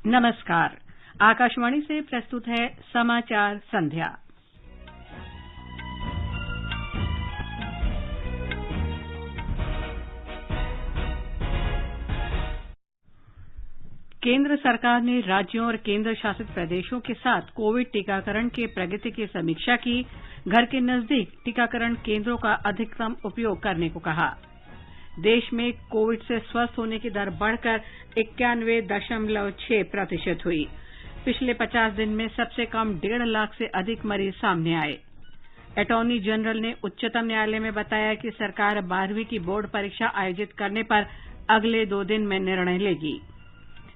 नमस्कार। आकाशवाणी से प्रस्तुत है समाचार संध्या। केंद्र सरकार ने राज्यों और केंद्र शासित प्रदेशों के साथ कोविड टीकाकरण के प्रगति की समीक्षा की। घर के नजदीक टीकाकरण केंद्रों का अधिकतम उपयोग करने को कहा। देश में कोविड से स्वस्थ होने की दर बढ़कर 91.6% हुई। पिछले 50 दिन में सबसे कम 1.5 लाख से अधिक मरीज सामने आए। अटॉर्नी जनरल ने उच्चतम न्यायालय में बताया कि सरकार 12वीं की बोर्ड परीक्षा आयोजित करने पर अगले 2 दिन में निर्णय लेगी।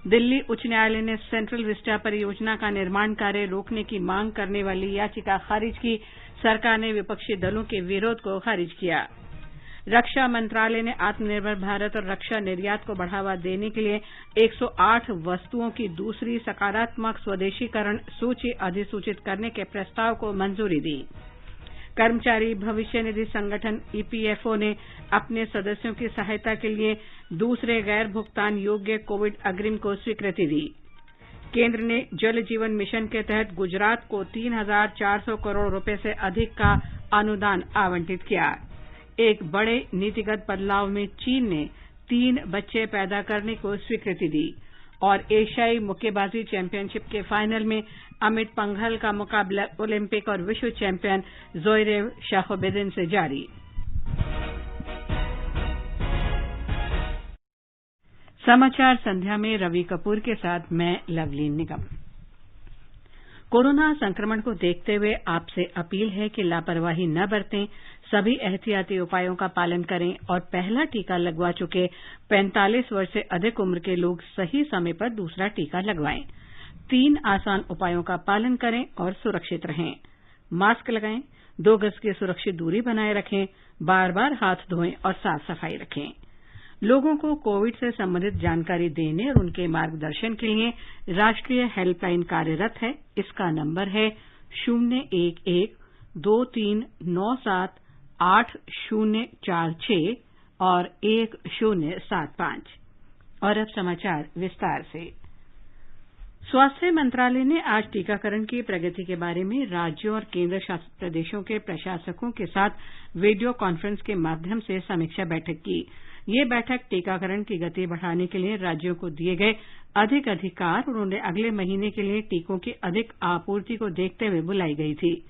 दिल्ली उच्च न्यायालय ने सेंट्रल विस्टा परियोजना का निर्माण कार्य रोकने की मांग करने वाली याचिका खारिज की। सरकार ने विपक्षी दलों के विरोध को खारिज किया। रक्षा मंत्रालय ने आत्मनिर्भर भारत और रक्षा निर्यात को बढ़ावा देने के लिए 108 वस्तुओं की दूसरी सकारात्मक स्वदेशीकरण सूची अधिसूचित करने के प्रस्ताव को मंजूरी दी। कर्मचारी भविष्य निधि संगठन ईपीएफओ ने अपने सदस्यों की सहायता के लिए दूसरे गैर भुगतान योग्य कोविड अग्रिम को स्वीकृति दी। केंद्र ने जल जीवन मिशन के तहत गुजरात को 3,400 करोड़ रुपए से अधिक का अनुदान आवंटित किया। एक बड़े नीतिगत बदलाव में चीन ने 3 बच्चे पैदा करने को स्वीकृति दी। और एशियाई मुक्केबाजी चैंपियनशिप के फाइनल में अमित पंघल का मुकाबला ओलिंपिक और विश्व चैंपियन जोइरेव शाखोबिदिन से जारी। समाचार संध्या में रवि कपूर के साथ मैं लवलीन निगम। कोरोना संक्रमण को देखते हुए आपसे अपील है कि लापरवाही न बरतें, सभी एहतियाती उपायों का पालन करें और पहला टीका लगवा चुके 45 वर्ष से अधिक उम्र के लोग सही समय पर दूसरा टीका लगवाएं। 3 आसान उपायों का पालन करें और सुरक्षित रहें। मास्क लगाएं, 2 गज की सुरक्षित दूरी बनाए रखें, बार-बार हाथ धोएं और साफ सफाई रखें। लोगों को कोविड से संबंधित जानकारी देने और उनके मार्गदर्शन के लिए राष्ट्रीय हेल्पलाइन कार्यरत है। इसका नंबर है 011-2397-8046 और 1075। और अब समाचार विस्तार से। स्वास्थ्य मंत्रालय ने आज टीकाकरण की प्रगति के बारे में राज्यों और केंद्र शासित प्रदेशों के प्रशासकों के साथ वीडियो कॉन्फ्रेंस के माध्यम से समीक्षा बैठक की। ये बैठक टीकाकरण की गति बढ़ाने के लिए राज्यों को दिए गए अधिक अधिकार और उन्हें अगले महीने के लिए टीकों की अधिक आपूर्ति को देखते हुए बुलाई गई थी।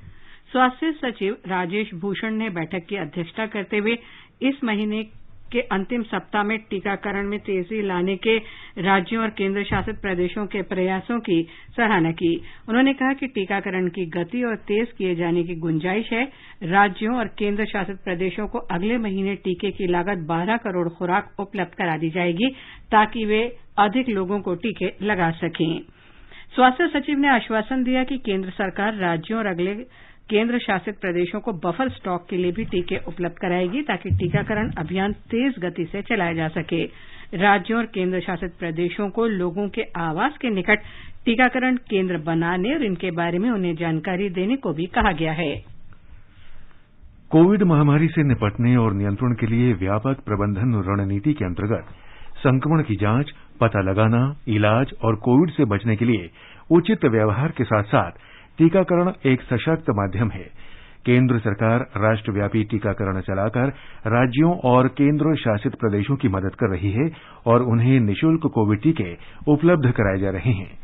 स्वास्थ्य सचिव राजेश भूषण ने बैठक की अध्यक्षता करते हुए इस महीने के अंतिम सप्ताह में टीकाकरण में तेजी लाने के राज्यों और केंद्र शासित प्रदेशों के प्रयासों की सराहना की। उन्होंने कहा कि टीकाकरण की गति और तेज किए जाने की गुंजाइश है। राज्यों और केंद्र शासित प्रदेशों को अगले महीने टीके की लागत 12 करोड़ खुराक उपलब्ध करा दी जाएगी ताकि वे अधिक लोगों को टीके लगा सकें। स्वास्थ्य सचिव ने आश्वासन दिया कि केंद्र सरकार राज्यों और अगले केंद्र शासित प्रदेशों को बफर स्टॉक के लिए भी टीके उपलब्ध कराएगी ताकि टीकाकरण अभियान तेज गति से चलाया जा सके। राज्यों और केंद्र शासित प्रदेशों को लोगों के आवास के निकट टीकाकरण केंद्र बनाने और इनके बारे में उन्हें जानकारी देने को भी कहा गया है। कोविड महामारी से निपटने और नियंत्रण के लिए व्यापक प्रबंधन रणनीति के अंतर्गत संक्रमण की जांच, पता लगाना, इलाज और कोविड से बचने के लिए उचित व्यवहार के साथ साथ टीकाकरण एक सशक्त माध्यम है। केंद्र सरकार राष्ट्रव्यापी टीकाकरण चलाकर राज्यों और केंद्र शासित प्रदेशों की मदद कर रही है और उन्हें निःशुल्क कोविड टीके उपलब्ध कराए जा रहे हैं।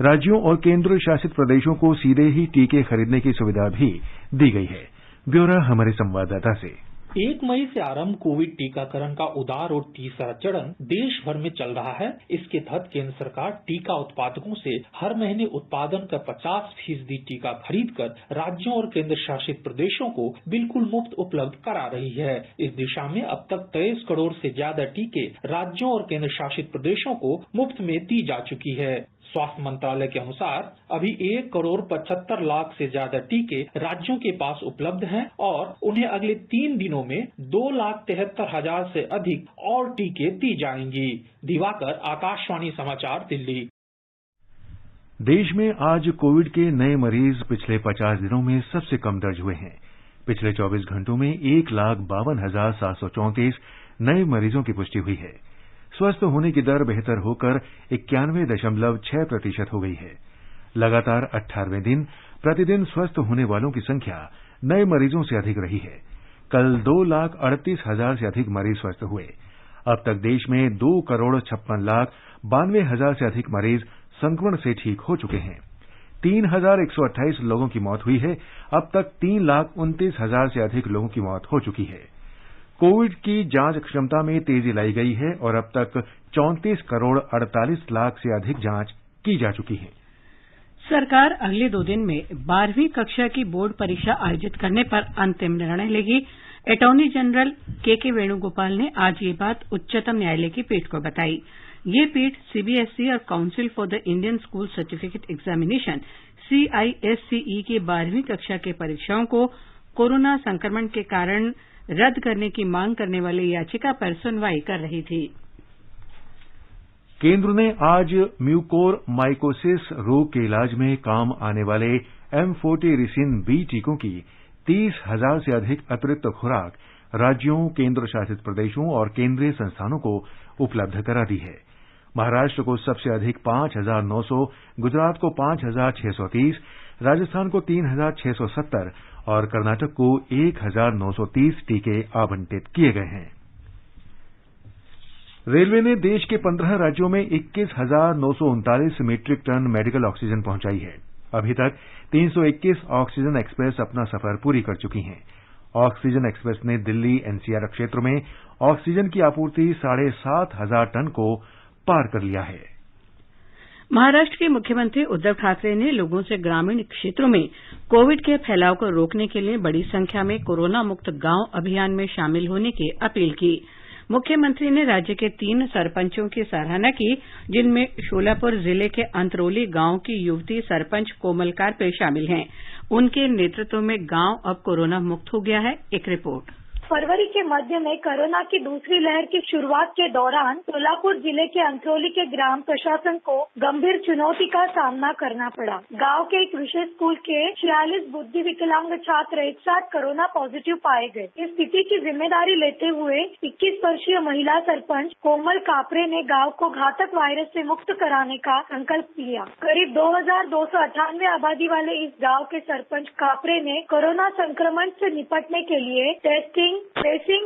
राज्यों और केंद्र शासित प्रदेशों को सीधे ही टीके खरीदने की सुविधा भी दी गई है। ब्यौरा हमारे संवाददाता से। 1 मई से आरंभ कोविड टीकाकरण का उदार और तीसरा चरण देश भर में चल रहा है। इसके तहत केंद्र सरकार टीका उत्पादकों से हर महीने उत्पादन का 50% टीका खरीदकर राज्यों और केंद्र शासित प्रदेशों को बिल्कुल मुफ्त उपलब्ध करा रही है। इस दिशा में अब तक 23 करोड़ से ज्यादा टीके राज्यों और केंद्र शासित प्रदेशों को मुफ्त में दी जा चुकी है। स्वास्थ्य मंत्रालय के अनुसार अभी 1 करोड़ 75 लाख से ज्यादा टीके राज्यों के पास उपलब्ध हैं और उन्हें अगले 3 दिनों में 2,73,000 से अधिक और टीके दी जाएंगी। दिवाकर, आकाशवाणी समाचार, दिल्ली। देश में आज कोविड के नए मरीज पिछले 50 दिनों में सबसे कम दर्ज हुए हैं। पिछले 24 घंटों में 1,52,734 नए मरीजों की पुष्टि हुई है। स्वस्थ होने की दर बेहतर होकर 91.6% हो गई है। लगातार 18वें दिन प्रतिदिन स्वस्थ होने वालों की संख्या नए मरीजों से अधिक रही है। कल 2,38,000 से अधिक मरीज स्वस्थ हुए। अब तक देश में 2,56,92,000 से अधिक मरीज संक्रमण से ठीक हो चुके हैं। 3,128 लोगों की मौत हुई है। अब तक 3,29,000 से अधिक लोगों की मौत हो चुकी है। कोविड की जांच क्षमता में तेजी लाई गई है और अब तक 34,48,00,000 से अधिक जांच की जा चुकी है। सरकार अगले 2 दिन में 12वीं कक्षा की बोर्ड परीक्षा आयोजित करने पर अंतिम निर्णय लेगी। अटॉर्नी जनरल के वेणुगोपाल ने आज ये बात उच्चतम न्यायालय की पीठ को बताई। ये पीठ सीबीएसई और council for the Indian school certificate examination CISCE की 12वीं कक्षा के परीक्षाओं को कोरोना संक्रमण के कारण रद्द करने की मांग करने वाली याचिका पर सुनवाई कर रही थी। केंद्र ने आज म्यूकोरमाइकोसिस रोग के इलाज में काम आने वाले एम्फोटेरिसिन B टीकों की 30,000 से अधिक अतिरिक्त खुराक राज्यों, केंद्र शासित प्रदेशों और केंद्रीय संस्थानों को उपलब्ध करा दी है। महाराष्ट्र को सबसे अधिक 5,900, गुजरात को 5,630, राजस्थान को 3,670 और कर्नाटक को 1,930 टीके आवंटित किए गए हैं। रेलवे ने देश के 15 राज्यों में 21,939 मीट्रिक टन मेडिकल ऑक्सीजन पहुंचाई है। अभी तक 321 ऑक्सीजन एक्सप्रेस अपना सफर पूरी कर चुकी हैं। ऑक्सीजन एक्सप्रेस ने दिल्ली NCR क्षेत्र में ऑक्सीजन की आपूर्ति 7,500 टन को पार कर लिया है। महाराष्ट्र के मुख्यमंत्री उद्धव ठाकरे ने लोगों से ग्रामीण क्षेत्रों में कोविड के फैलाव को रोकने के लिए बड़ी संख्या में कोरोना मुक्त गांव अभियान में शामिल होने की अपील की। मुख्यमंत्री ने राज्य के 3 सरपंचों की सराहना की, जिनमें शोलापुर जिले के अंतरौली गांव की युवती सरपंच कोमल कारपे शामिल हैं। उनके नेतृत्व में गांव अब कोरोना मुक्त हो गया है। एक रिपोर्ट। फरवरी के मध्य में कोरोना की दूसरी लहर की शुरुआत के दौरान सोलापुर जिले के अंतरौली के ग्राम प्रशासन को गंभीर चुनौती का सामना करना पड़ा। गांव के एक विशेष स्कूल के 46 बुद्धि विकलांग छात्र एक साथ कोरोना पॉजिटिव पाए गए। इस स्थिति की जिम्मेदारी लेते हुए 21 वर्षीय महिला सरपंच कोमल कापरे ने गांव को घातक वायरस से मुक्त कराने का संकल्प लिया। करीब 2,298 आबादी वाले इस गाँव के सरपंच कापरे ने कोरोना संक्रमण से निपटने के लिए ट्रेसिंग,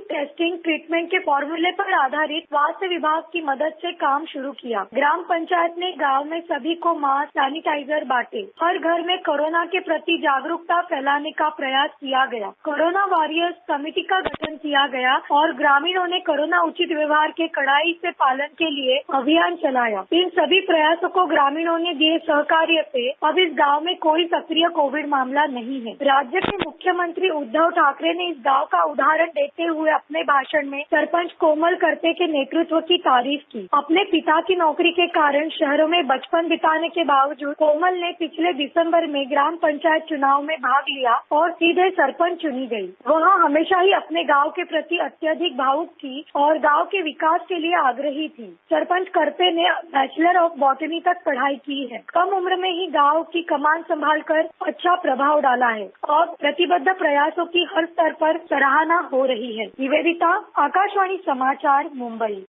टेस्टिंग, ट्रीटमेंट के फॉर्मूले पर आधारित स्वास्थ्य विभाग की मदद से काम शुरू किया। ग्राम पंचायत ने गांव में सभी को मास्क, सैनिटाइजर बांटे। हर घर में कोरोना के प्रति जागरूकता फैलाने का प्रयास किया गया। कोरोना वॉरियर्स समिति का गठन किया गया और ग्रामीणों ने कोरोना उचित व्यवहार के कड़ाई से पालन के लिए अभियान चलाया। इन सभी प्रयासों को ग्रामीणों ने दिए सहकार्य से अब इस गाँव में कोई सक्रिय कोविड मामला नहीं है। राज्य के मुख्यमंत्री उद्धव ठाकरे ने इस गाँव का उदाहरण देते हुए अपने भाषण में सरपंच कोमल करते के नेतृत्व की तारीफ की। अपने पिता की नौकरी के कारण शहरों में बचपन बिताने के बावजूद कोमल ने पिछले दिसंबर में ग्राम पंचायत चुनाव में भाग लिया और सीधे सरपंच चुनी गई। वह हमेशा ही अपने गांव के प्रति अत्यधिक भावुक थी और गांव के विकास के लिए आग्रही थी। सरपंच करते ने बैचलर ऑफ बॉटनी तक पढ़ाई की है। कम उम्र में ही गाँव की कमान संभालकर अच्छा प्रभाव डाला है और प्रतिबद्ध प्रयासों की हर स्तर पर सराहना हो रही है। निवेदिता, आकाशवाणी समाचार, मुंबई।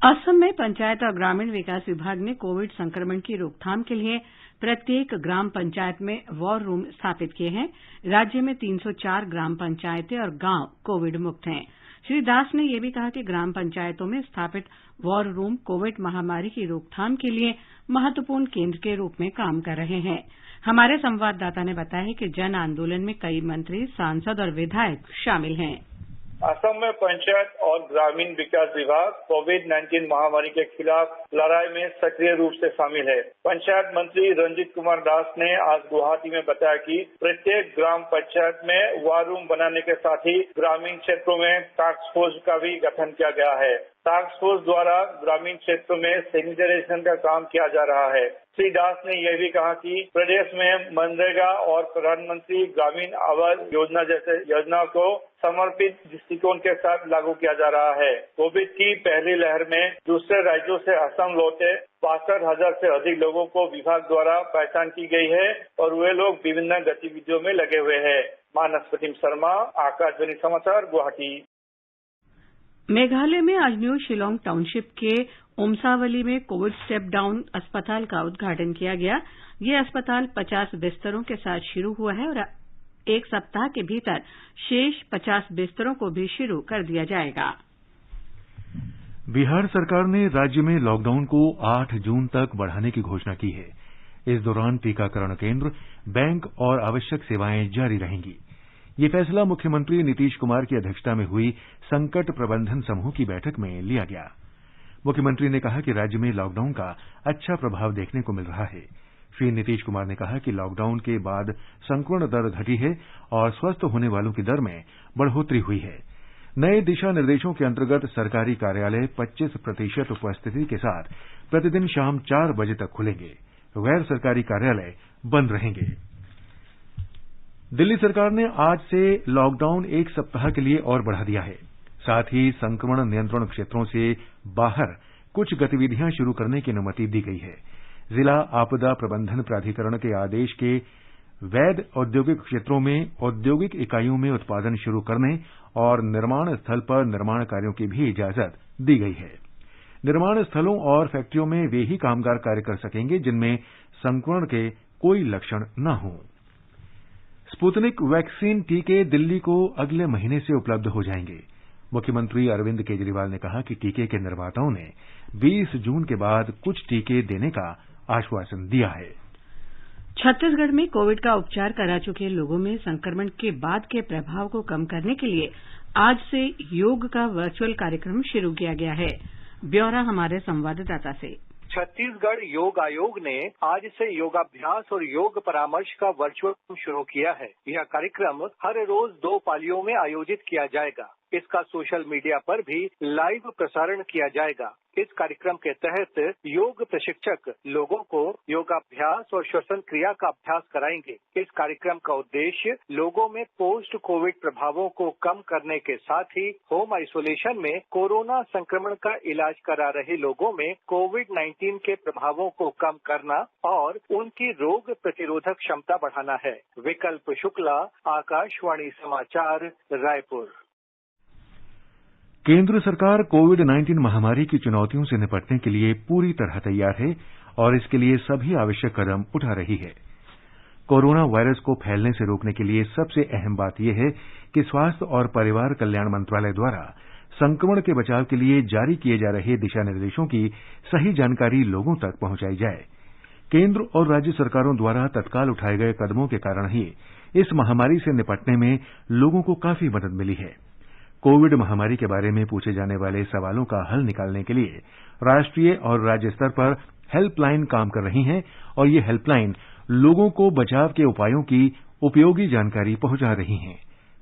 असम में पंचायत और ग्रामीण विकास विभाग ने कोविड संक्रमण की रोकथाम के लिए प्रत्येक ग्राम पंचायत में वॉर रूम स्थापित किए हैं। राज्य में 304 ग्राम पंचायतें और गांव कोविड मुक्त हैं। श्री दास ने यह भी कहा कि ग्राम पंचायतों में स्थापित वॉर रूम कोविड महामारी की रोकथाम के लिए महत्वपूर्ण केंद्र के रूप में काम कर रहे हैं। हमारे संवाददाता ने बताया है कि जन आंदोलन में कई मंत्री, सांसद और विधायक शामिल हैं। असम में पंचायत और ग्रामीण विकास विभाग कोविड-19 महामारी के खिलाफ लड़ाई में सक्रिय रूप से शामिल है। पंचायत मंत्री रंजीत कुमार दास ने आज गुवाहाटी में बताया कि प्रत्येक ग्राम पंचायत में वॉर रूम बनाने के साथ ही ग्रामीण क्षेत्रों में टास्क फोर्स का भी गठन किया गया है। टास्क फोर्स द्वारा ग्रामीण क्षेत्रों में सैनिटाइजेशन का काम किया जा रहा है। श्री दास ने यह भी कहा कि प्रदेश में मनरेगा और प्रधानमंत्री ग्रामीण आवास योजना जैसे योजनाओं को समर्पित दृष्टिकोण के साथ लागू किया जा रहा है। कोविड की पहली लहर में दूसरे राज्यों से असम लौटे 62,000 से अधिक लोगों को विभाग द्वारा पहचान की गई है और वे लोग विभिन्न गतिविधियों में लगे हुए हैं। मानस प्रतिम शर्मा, आकाशवाणी समाचार, गुवाहाटी। मेघालय में आज न्यू शिलोंग टाउनशिप के उमसावली में कोविड स्टेप डाउन अस्पताल का उद्घाटन किया गया। यह अस्पताल 50 बिस्तरों के साथ शुरू हुआ है और एक सप्ताह के भीतर शेष 50 बिस्तरों को भी शुरू कर दिया जाएगा। बिहार सरकार ने राज्य में लॉकडाउन को 8 जून तक बढ़ाने की घोषणा की है। इस दौरान टीकाकरण केंद्र, बैंक और आवश्यक सेवाएं जारी रहेंगी। ये फैसला मुख्यमंत्री नीतीश कुमार की अध्यक्षता में हुई संकट प्रबंधन समूह की बैठक में लिया गया। मुख्यमंत्री ने कहा कि राज्य में लॉकडाउन का अच्छा प्रभाव देखने को मिल रहा है। श्री नीतीश कुमार ने कहा कि लॉकडाउन के बाद संक्रमण दर घटी है और स्वस्थ होने वालों की दर में बढ़ोतरी हुई है। नए दिशा निर्देशों के अंतर्गत सरकारी कार्यालय 25% उपस्थिति के साथ प्रतिदिन शाम 4 बजे तक खुलेंगे। गैर सरकारी कार्यालय बंद रहेंगे। दिल्ली सरकार ने आज से लॉकडाउन 1 सप्ताह के लिए और बढ़ा दिया है। साथ ही संक्रमण नियंत्रण क्षेत्रों से बाहर कुछ गतिविधियां शुरू करने की अनुमति दी गई है। जिला आपदा प्रबंधन प्राधिकरण के आदेश के वैध औद्योगिक क्षेत्रों में औद्योगिक इकाइयों में उत्पादन शुरू करने और निर्माण स्थल पर निर्माण कार्यों की भी इजाजत दी गई है। निर्माण स्थलों और फैक्ट्रियों में वे ही कामगार कार्य कर सकेंगे जिनमें संक्रमण के कोई लक्षण न हों। स्पुतनिक वैक्सीन टीके दिल्ली को अगले महीने से उपलब्ध हो जाएंगे। मुख्यमंत्री अरविंद केजरीवाल ने कहा कि टीके के निर्माताओं ने 20 जून के बाद कुछ टीके देने का आश्वासन दिया है। छत्तीसगढ़ में कोविड का उपचार करा चुके लोगों में संक्रमण के बाद के प्रभाव को कम करने के लिए आज से योग का वर्चुअल कार्यक्रम शुरू किया गया है। ब्यौरा हमारे संवाददाता से। छत्तीसगढ़ योग आयोग ने आज से योगाभ्यास और योग परामर्श का वर्चुअल शुरू किया है। यह कार्यक्रम हर रोज 2 पालियों में आयोजित किया जाएगा। इसका सोशल मीडिया पर भी लाइव प्रसारण किया जाएगा। इस कार्यक्रम के तहत योग प्रशिक्षक लोगों को योगाभ्यास और श्वसन क्रिया का अभ्यास कराएंगे। इस कार्यक्रम का उद्देश्य लोगों में पोस्ट कोविड प्रभावों को कम करने के साथ ही होम आइसोलेशन में कोरोना संक्रमण का इलाज करा रहे लोगों में कोविड-19 के प्रभावों को कम करना और उनकी रोग प्रतिरोधक क्षमता बढ़ाना है। विकल्प शुक्ला, आकाशवाणी समाचार, रायपुर। केंद्र सरकार कोविड-19 महामारी की चुनौतियों से निपटने के लिए पूरी तरह तैयार है और इसके लिए सभी आवश्यक कदम उठा रही है। कोरोना वायरस को फैलने से रोकने के लिए सबसे अहम बात यह है कि स्वास्थ्य और परिवार कल्याण मंत्रालय द्वारा संक्रमण के बचाव के लिए जारी किए जा रहे दिशा निर्देशों की सही जानकारी लोगों तक पहुंचाई जाए। केंद्र और राज्य सरकारों द्वारा तत्काल उठाए गए कदमों के कारण ही इस महामारी से निपटने में लोगों को काफी मदद मिली है। कोविड महामारी के बारे में पूछे जाने वाले सवालों का हल निकालने के लिए राष्ट्रीय और राज्य स्तर पर हेल्पलाइन काम कर रही हैं और ये हेल्पलाइन लोगों को बचाव के उपायों की उपयोगी जानकारी पहुंचा रही हैं।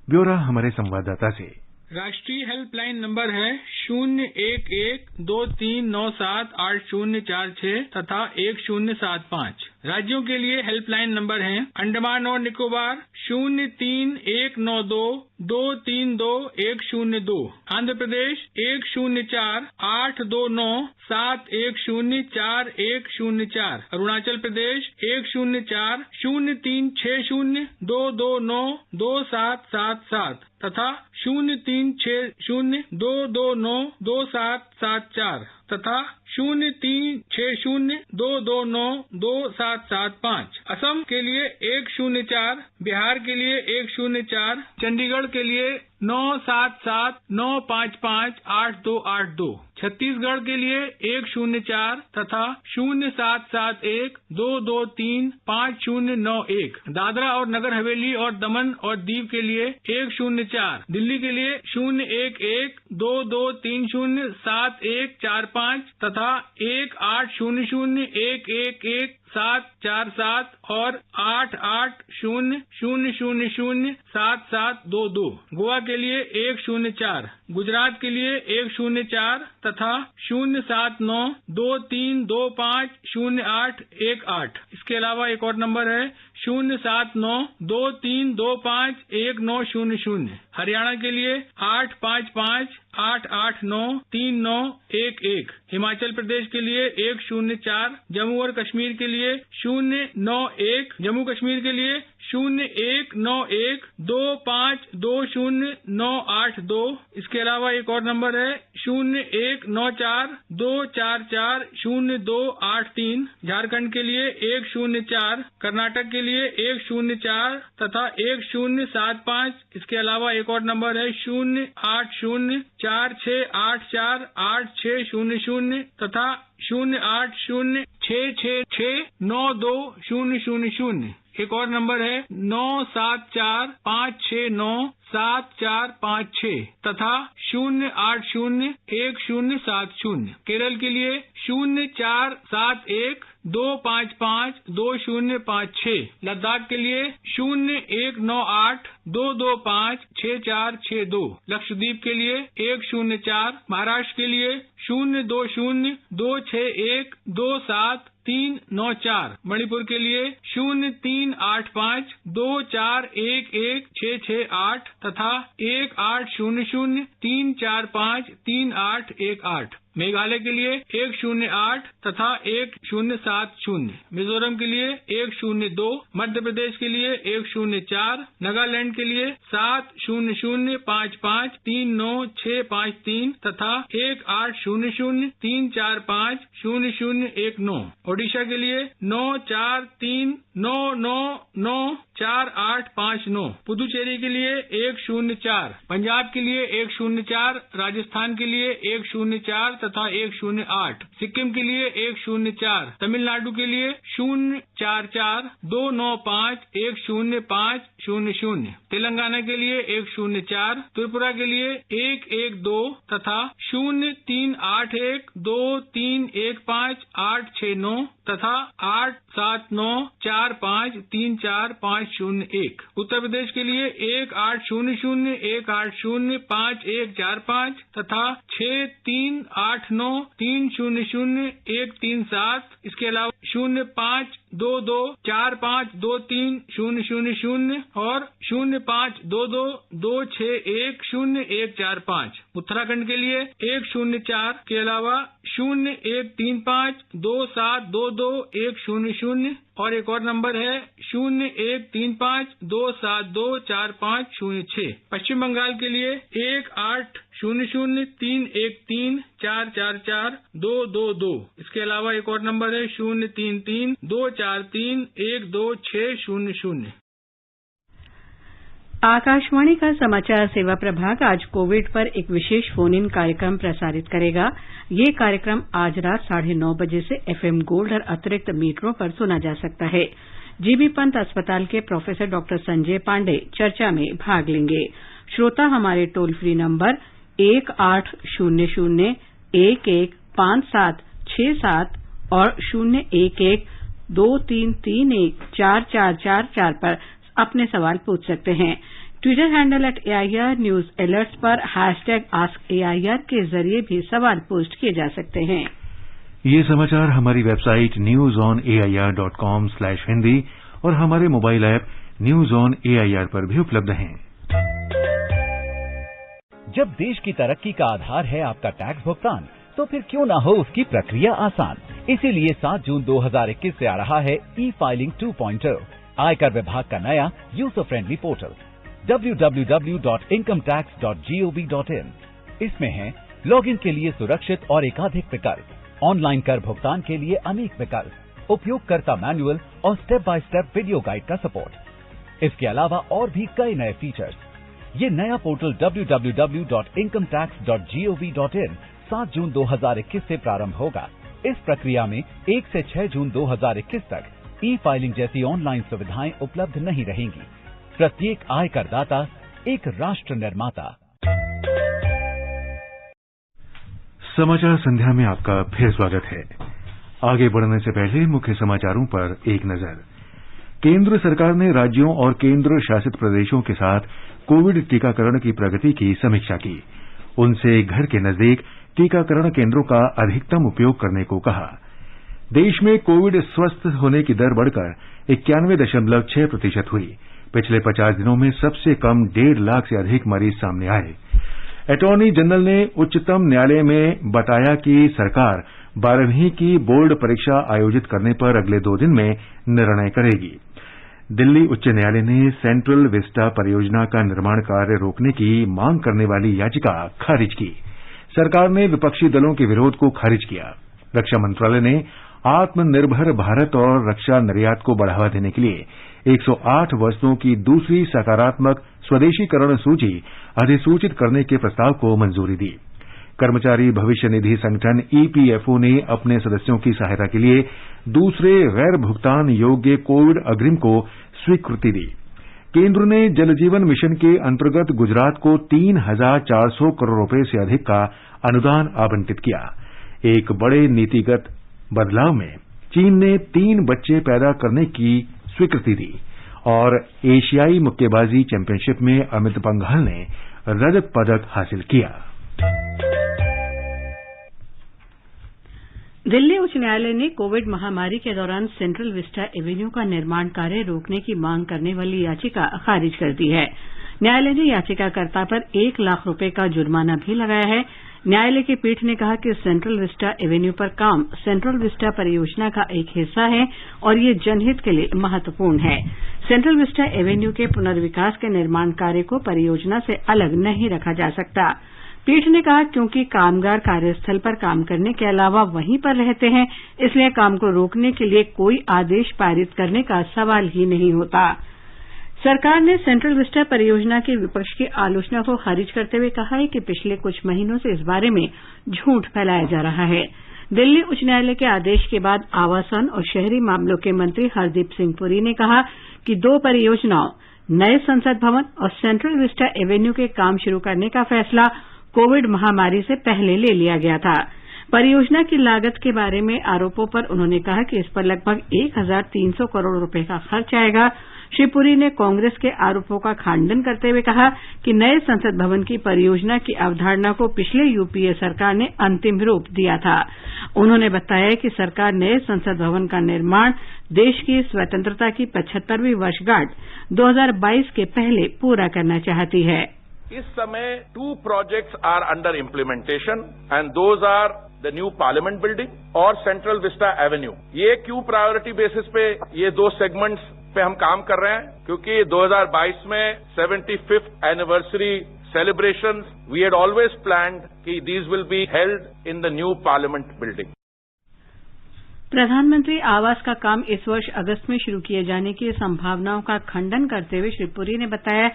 ब्यौरा हमारे संवाददाता से। राष्ट्रीय हेल्पलाइन नंबर है 01123978046 तथा 1075। राज्यों के लिए हेल्पलाइन नंबर हैं अंडमान और निकोबार 03192232102, आंध्र प्रदेश 104-829-7104104, अरुणाचल प्रदेश 104-0360-229-2777 तथा 03602292774 तथा 03602292775। असम के लिए 104, बिहार के लिए 104, चंडीगढ़ के लिए 977-955-8282, छत्तीसगढ़ के लिए 104 तथा 0781-223-5091, दादरा और नगर हवेली और दमन और दीव के लिए 104, दिल्ली के लिए 011-2230-7145 तथा 1800-111-747 और 8800007722। गोवा के लिए 104, गुजरात के लिए 104 तथा 079-2325-0818। इसके अलावा एक और नंबर है 07923251900। हरियाणा के लिए 855-889-3911। हिमाचल प्रदेश के लिए 104। जम्मू और कश्मीर के लिए 091। जम्मू कश्मीर के लिए 0191252098 इसके अलावा एक और नंबर है 019424400283। झारखंड के लिए 104। कर्नाटक के लिए 104 तथा 1075। इसके अलावा एक और नंबर है 08046848600 तथा 08066692000। एक और नंबर है 9745697456 तथा 0801070। केरल के लिए 047125522056। लद्दाख के लिए 019822564662। लक्षद्वीप के लिए 104। महाराष्ट्र के लिए 02026127394। मणिपुर के लिए 038524116668 तथा 180034531818। मेघालय के लिए 108 तथा 1070। मिजोरम के लिए 102। मध्य प्रदेश के लिए 104। नागालैंड के लिए 7005539653 तथा 180034500019। ओडिशा के लिए 9439994859। पुदुचेरी के लिए 104। पंजाब के लिए 104। राजस्थान के लिए 104 तथा 108। सिक्किम के लिए 104। तमिलनाडु के लिए 04429510500। तेलंगाना के लिए 104। त्रिपुरा के लिए 112 तथा 0381231586 तथा 8794534501। उत्तर प्रदेश के लिए 180018055145 तथा 6389300137। इसके अलावा 0522452300 और 052226100145। उत्तराखंड के लिए 104 के अलावा 013527222100 और एक और नंबर है 013527245006। पश्चिम बंगाल के लिए 18003134442222। इसके अलावा एक और नंबर है 033243122600। आकाशवाणी का समाचार सेवा प्रभाग आज कोविड पर एक विशेष फोन इन कार्यक्रम प्रसारित करेगा। ये कार्यक्रम आज रात 9:30 बजे से एफएम गोल्ड और अतिरिक्त मीटरों पर सुना जा सकता है। जीबी पंत अस्पताल के प्रोफेसर डॉक्टर संजय पांडे चर्चा में भाग लेंगे। श्रोता हमारे टोल फ्री नंबर 1800115767 और 01123314444 पर अपने सवाल पूछ सकते हैं। Twitter handle @AIR news alerts पर #AskAIR के जरिए भी सवाल पोस्ट किए जा सकते हैं। ये समाचार हमारी वेबसाइट newsonair.com/हिंदी और हमारे mobile app news on AIR पर भी उपलब्ध हैं। जब देश की तरक्की का आधार है आपका टैक्स भुगतान, तो फिर क्यों ना हो उसकी प्रक्रिया आसान। इसीलिए 7 जून 2021 से आ रहा है ई-फाइलिंग 2.0, आयकर विभाग का नया यूजर फ्रेंडली पोर्टल www.incometax.gov.in। इसमें है लॉगिन के लिए सुरक्षित और एकाधिक विकल्प, ऑनलाइन कर भुगतान के लिए अनेक विकल्प, उपयोगकर्ता मैनुअल और step by step video guide का सपोर्ट। इसके अलावा और भी कई नए फीचर्स। ये नया पोर्टल www.incometax.gov.in 7 जून 2021 से प्रारंभ होगा। इस प्रक्रिया में 1 से 6 जून 2021 तक ई-फाइलिंग जैसी ऑनलाइन सुविधाएं उपलब्ध नहीं रहेंगी। प्रत्येक आयकरदाता एक राष्ट्र निर्माता। समाचार संध्या में आपका फिर स्वागत है। आगे बढ़ने से पहले मुख्य समाचारों पर एक नजर। केंद्र सरकार ने राज्यों और केंद्र शासित प्रदेशों के साथ कोविड टीकाकरण की प्रगति की समीक्षा की। उनसे घर के नजदीक टीकाकरण केंद्रों का अधिकतम उपयोग करने को कहा। देश में कोविड स्वस्थ होने की दर बढ़कर 91.6% हुई। पिछले 50 दिनों में सबसे कम 1.5 लाख से अधिक मरीज सामने आए। अटॉर्नी जनरल ने उच्चतम न्यायालय में बताया कि सरकार 12वीं की बोर्ड परीक्षा आयोजित करने पर अगले 2 दिन में निर्णय करेगी। दिल्ली उच्च न्यायालय ने सेंट्रल विस्टा परियोजना का निर्माण कार्य रोकने की मांग करने वाली याचिका खारिज की। सरकार ने विपक्षी दलों के विरोध को खारिज किया। रक्षा मंत्रालय ने आत्मनिर्भर भारत और रक्षा निर्यात को बढ़ावा देने के लिए 108 वस्तुओं की दूसरी सकारात्मक स्वदेशीकरण सूची अधिसूचित करने के प्रस्ताव को मंजूरी दी। कर्मचारी भविष्य निधि संगठन ईपीएफओ ने अपने सदस्यों की सहायता के लिए दूसरे गैर भुगतान योग्य कोविड अग्रिम को स्वीकृति दी। केंद्र ने जल जीवन मिशन के अंतर्गत गुजरात को 3,400 करोड़ रुपए से अधिक का अनुदान आवंटित किया। एक बड़े नीतिगत बदलाव में चीन ने 3 बच्चे पैदा करने की स्वीकृति दी और एशियाई मुक्केबाजी चैंपियनशिप में अमित पंघाल ने रजत पदक हासिल किया। दिल्ली उच्च न्यायालय ने कोविड महामारी के दौरान सेंट्रल विस्टा एवेन्यू का निर्माण कार्य रोकने की मांग करने वाली याचिका खारिज कर दी है। न्यायालय ने याचिकाकर्ता पर 1 लाख रुपए का जुर्माना भी लगाया है। न्यायालय की पीठ ने कहा कि सेंट्रल विस्टा एवेन्यू पर काम सेंट्रल विस्टा परियोजना का एक हिस्सा है और ये जनहित के लिए महत्वपूर्ण है। सेंट्रल विस्टा एवेन्यू के पुनर्विकास के निर्माण कार्य को परियोजना से अलग नहीं रखा जा सकता। पीठ ने कहा क्योंकि कामगार कार्यस्थल पर काम करने के अलावा वहीं पर रहते हैं, इसलिए काम को रोकने के लिए कोई आदेश पारित करने का सवाल ही नहीं होता। सरकार ने सेंट्रल विस्टा परियोजना की विपक्ष की आलोचना को खारिज करते हुए कहा है कि पिछले कुछ महीनों से इस बारे में झूठ फैलाया जा रहा है। दिल्ली उच्च न्यायालय के आदेश के बाद आवासन और शहरी मामलों के मंत्री हरदीप सिंह पुरी ने कहा कि 2 परियोजनाओं नए संसद भवन और सेंट्रल विस्टा एवेन्यू के काम शुरू करने का फैसला कोविड महामारी से पहले ले लिया गया था। परियोजना की लागत के बारे में आरोपों पर उन्होंने कहा कि इस पर लगभग 1,300 करोड़ रुपए का खर्च आएगा। श्री पुरी ने कांग्रेस के आरोपों का खंडन करते हुए कहा कि नए संसद भवन की परियोजना की अवधारणा को पिछले यूपीए सरकार ने अंतिम रूप दिया था। उन्होंने बताया कि सरकार नए संसद भवन का निर्माण देश की स्वतंत्रता की 75वीं वर्षगांठ 2022 के पहले पूरा करना चाहती है। इस समय 2 projects are under implementation and those are the new Parliament building और Central Vista Avenue। ये क्यों प्रायोरिटी बेसिस पे ये 2 सेगमेंट्स पे हम काम कर रहे हैं? क्योंकि 2022 में 75th anniversary celebrations we had always planned कि these will be held in the new Parliament building। प्रधानमंत्री आवास का काम इस वर्ष अगस्त में शुरू किए जाने की संभावनाओं का खंडन करते हुए श्री पुरी ने बताया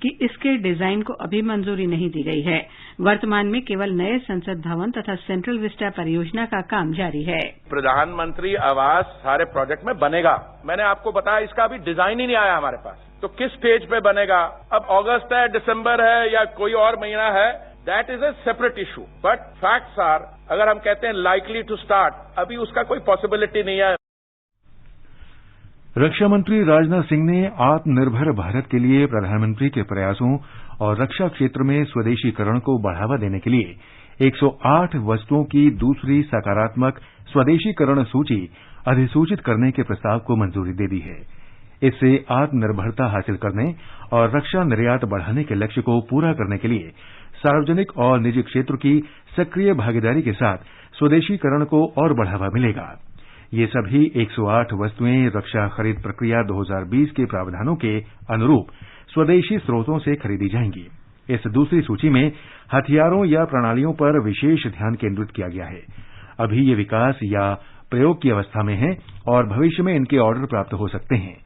कि इसके डिजाइन को अभी मंजूरी नहीं दी गई है। वर्तमान में केवल नए संसद भवन तथा सेंट्रल विस्टा परियोजना का काम जारी है। प्रधानमंत्री आवास सारे प्रोजेक्ट में बनेगा। मैंने आपको बताया इसका अभी डिजाइन ही नहीं आया हमारे पास, तो किस स्टेज पे बनेगा? अब अगस्त है, दिसंबर है या कोई और महीना है, that is a separate issue. But facts are, अगर हम कहते हैं लाइकली टू स्टार्ट, अभी उसका कोई पॉसिबिलिटी नहीं है। रक्षा मंत्री राजनाथ सिंह ने आत्मनिर्भर भारत के लिए प्रधानमंत्री के प्रयासों और रक्षा क्षेत्र में स्वदेशीकरण को बढ़ावा देने के लिए 108 वस्तुओं की दूसरी सकारात्मक स्वदेशीकरण सूची अधिसूचित करने के प्रस्ताव को मंजूरी दे दी है। इससे आत्मनिर्भरता हासिल करने और रक्षा निर्यात बढ़ाने के लक्ष्य को पूरा करने के लिए सार्वजनिक और निजी क्षेत्र की सक्रिय भागीदारी के साथ स्वदेशीकरण को और बढ़ावा मिलेगा। ये सभी 108 वस्तुएं रक्षा खरीद प्रक्रिया 2020 के प्रावधानों के अनुरूप स्वदेशी स्रोतों से खरीदी जाएंगी। इस दूसरी सूची में हथियारों या प्रणालियों पर विशेष ध्यान केंद्रित किया गया है। अभी ये विकास या प्रयोग की अवस्था में है और भविष्य में इनके ऑर्डर प्राप्त हो सकते हैं।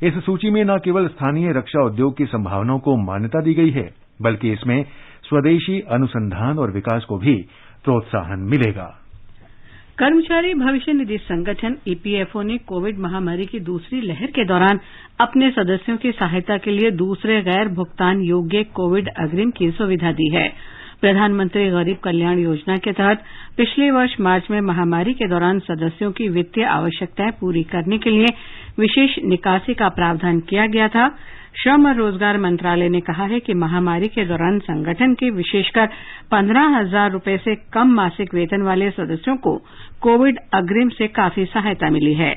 इस सूची में न केवल स्थानीय रक्षा उद्योग की संभावनाओं को मान्यता दी गई है, बल्कि इसमें स्वदेशी अनुसंधान और विकास को भी प्रोत्साहन मिलेगा। कर्मचारी भविष्य निधि संगठन ईपीएफओ ने कोविड महामारी की दूसरी लहर के दौरान अपने सदस्यों की सहायता के लिए दूसरे गैर भुगतान योग्य कोविड अग्रिम की सुविधा दी है। प्रधानमंत्री गरीब कल्याण योजना के तहत पिछले वर्ष मार्च में महामारी के दौरान सदस्यों की वित्तीय आवश्यकताएं पूरी करने के लिए विशेष निकासी का प्रावधान किया गया था। श्रम और रोजगार मंत्रालय ने कहा है कि महामारी के दौरान संगठन के विशेषकर 15,000 रुपये से कम मासिक वेतन वाले सदस्यों को कोविड अग्रिम से काफी सहायता मिली है।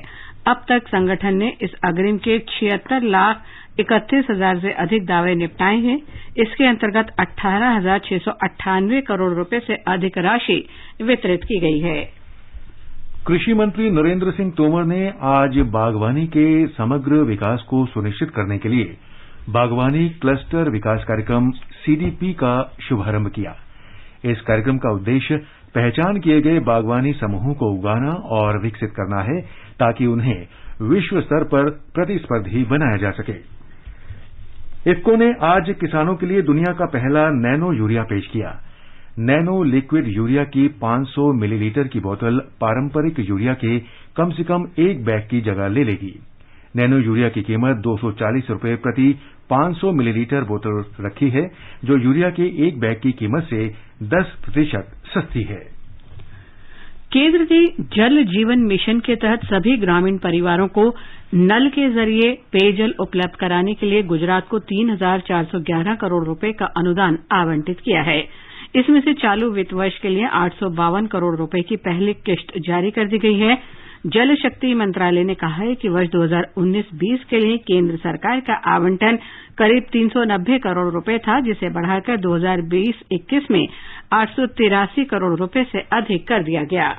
अब तक संगठन ने इस अग्रिम के 76,31,000 से अधिक दावे निपटाए हैं। इसके अंतर्गत 18,698 करोड़ रुपये से अधिक राशि वितरित की गई है। कृषि मंत्री नरेंद्र सिंह तोमर ने आज बागवानी के समग्र विकास को सुनिश्चित करने के लिए बागवानी क्लस्टर विकास कार्यक्रम सीडीपी का शुभारंभ किया। इस कार्यक्रम का उद्देश्य पहचान किए गए बागवानी समूहों को उगाना और विकसित करना है ताकि उन्हें विश्व स्तर पर प्रतिस्पर्धी बनाया जा सके। इफ्को ने आज किसानों के लिए दुनिया का पहला नैनो यूरिया पेश किया। नैनो लिक्विड यूरिया की 500 मिलीलीटर की बोतल पारंपरिक यूरिया के कम से कम एक बैग की जगह ले लेगी। नैनो यूरिया की कीमत 240 रुपये प्रति 500 मिलीलीटर बोतल रखी है, जो यूरिया के एक बैग की कीमत से 10% सस्ती है। केंद्र के जल जीवन मिशन के तहत सभी ग्रामीण परिवारों को नल के जरिए पेयजल उपलब्ध कराने के लिए गुजरात को 3,411 करोड़ रुपये का अनुदान आवंटित किया है। इसमें से चालू वित्त वर्ष के लिए 852 करोड़ रुपये की पहली किश्त जारी कर दी गई है। जल शक्ति मंत्रालय ने कहा है कि वर्ष 2019-20 के लिए केंद्र सरकार का आवंटन करीब 390 करोड़ रुपये था, जिसे बढ़ाकर 2020-21 में 883 करोड़ रुपये से अधिक कर दिया गया।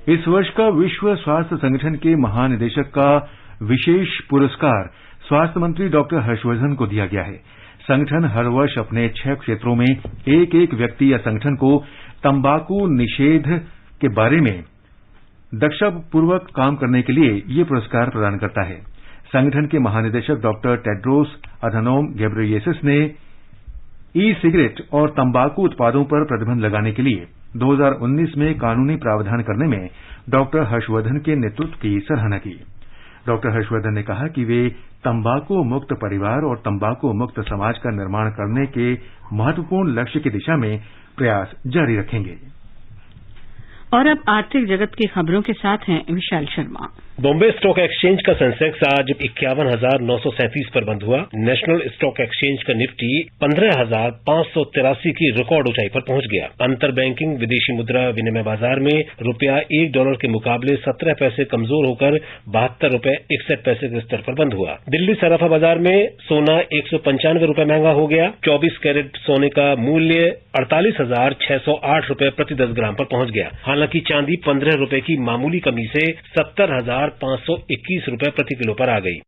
इस वर्ष का विश्व स्वास्थ्य संगठन के महानिदेशक का विशेष पुरस्कार स्वास्थ्य मंत्री डॉक्टर हर्षवर्धन को दिया गया है। संगठन हर वर्ष अपने 6 क्षेत्रों में एक व्यक्ति या संगठन को तंबाकू निषेध के बारे में दक्षतापूर्वक काम करने के लिए ये पुरस्कार प्रदान करता है। संगठन के महानिदेशक डॉक्टर टेड्रोस अधानोम घेब्रेयेसस ने ई सिगरेट और तंबाकू उत्पादों पर प्रतिबंध लगाने के लिए 2019 में कानूनी प्रावधान करने में डॉक्टर हर्षवर्धन के नेतृत्व की सराहना की। डॉक्टर हर्षवर्धन ने कहा कि वे तंबाकू मुक्त परिवार और तंबाकू मुक्त समाज का निर्माण करने के महत्वपूर्ण लक्ष्य की दिशा में प्रयास जारी रखेंगे। और अब आर्थिक जगत की खबरों के साथ हैं विशाल शर्मा। बॉम्बे स्टॉक एक्सचेंज का सेंसेक्स आज 51,937 पर बंद हुआ। नेशनल स्टॉक एक्सचेंज का निफ्टी 15,583 की रिकॉर्ड ऊंचाई पर पहुंच गया। अंतर बैंकिंग विदेशी मुद्रा विनिमय बाजार में रुपया $1 के मुकाबले 17 पैसे कमजोर होकर 72 रुपये 61 पैसे के स्तर पर बंद हुआ। दिल्ली सराफा बाजार में सोना 195 रुपये महंगा हो गया। 24 कैरेट सोने का मूल्य 48,608 रुपये प्रति 10 ग्राम पर पहुंच गया। हालांकि चांदी 15 रुपये की मामूली कमी से 70,521 रुपये प्रति किलो पर आ गई।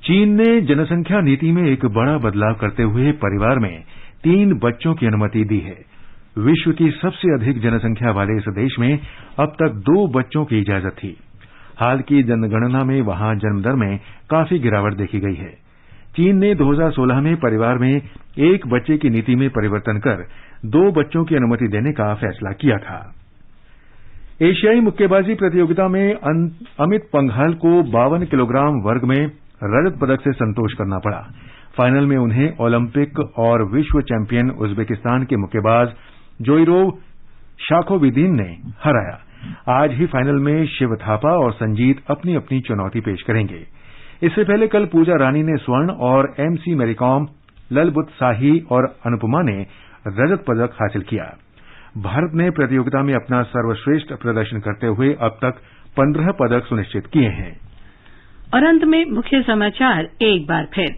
चीन ने जनसंख्या नीति में एक बड़ा बदलाव करते हुए परिवार में 3 बच्चों की अनुमति दी है। विश्व की सबसे अधिक जनसंख्या वाले इस देश में अब तक 2 बच्चों की इजाजत थी। हाल की जनगणना में वहां जन्मदर में काफी गिरावट देखी गई है। चीन ने 2016 में परिवार में 1 बच्चे की नीति में परिवर्तन कर 2 बच्चों की अनुमति देने का फैसला किया था। एशियाई मुक्केबाजी प्रतियोगिता में अमित पंघाल को 52 किलोग्राम वर्ग में रजत पदक से संतोष करना पड़ा। फाइनल में उन्हें ओलंपिक और विश्व चैंपियन उज्बेकिस्तान के मुक्केबाज जोइरोव शाखोविदीन ने हराया। आज ही फाइनल में शिव थापा और संजीत अपनी अपनी चुनौती पेश करेंगे। इससे पहले कल पूजा रानी ने स्वर्ण और एमसी मैरीकॉम, ललबुतसाही और अनुपमा ने रजत पदक हासिल किया। भारत ने प्रतियोगिता में अपना सर्वश्रेष्ठ प्रदर्शन करते हुए अब तक 15 पदक सुनिश्चित किए हैं। और अंत में मुख्य समाचार एक बार फिर।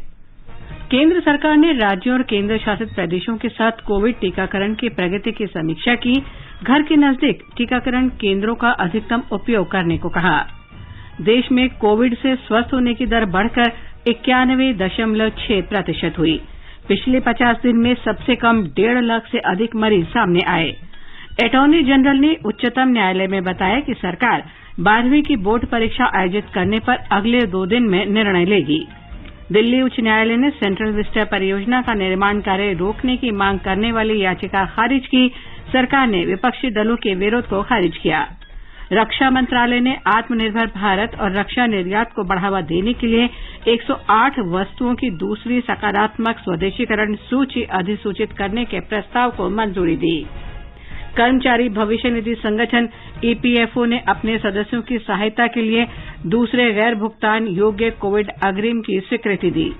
केंद्र सरकार ने राज्यों और केंद्र शासित प्रदेशों के साथ कोविड टीकाकरण की प्रगति की समीक्षा की। घर के नजदीक टीकाकरण केंद्रों का अधिकतम उपयोग करने को कहा। देश में कोविड से स्वस्थ होने की दर बढ़कर 91.6% हुई। पिछले 50 दिन में सबसे कम 1.5 लाख से अधिक मरीज सामने आए। अटॉर्नी जनरल ने उच्चतम न्यायालय में बताया कि सरकार 12वीं की बोर्ड परीक्षा आयोजित करने पर अगले 2 दिन में निर्णय लेगी। दिल्ली उच्च न्यायालय ने सेंट्रल विस्टा परियोजना का निर्माण कार्य रोकने की मांग करने वाली याचिका खारिज की। सरकार ने विपक्षी दलों के विरोध को खारिज किया। रक्षा मंत्रालय ने आत्मनिर्भर भारत और रक्षा निर्यात को बढ़ावा देने के लिए 108 वस्तुओं की दूसरी सकारात्मक स्वदेशीकरण सूची अधिसूचित करने के प्रस्ताव को मंजूरी दी। कर्मचारी भविष्य निधि संगठन ईपीएफओ ने अपने सदस्यों की सहायता के लिए दूसरे गैर भुगतान योग्य कोविड अग्रिम की स्वीकृति दी।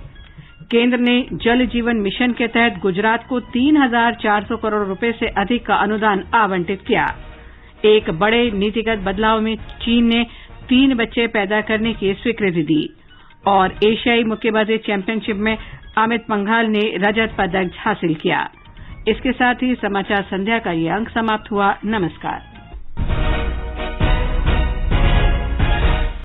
केंद्र ने जल जीवन मिशन के तहत गुजरात को 3,400 करोड़ रुपए से अधिक का अनुदान आवंटित किया। एक बड़े नीतिगत बदलाव में चीन ने 3 बच्चे पैदा करने की स्वीकृति दी। और एशियाई मुक्केबाजी चैंपियनशिप में अमित पंघाल ने रजत पदक हासिल किया। इसके साथ ही समाचार संध्या का ये अंक समाप्त हुआ। नमस्कार।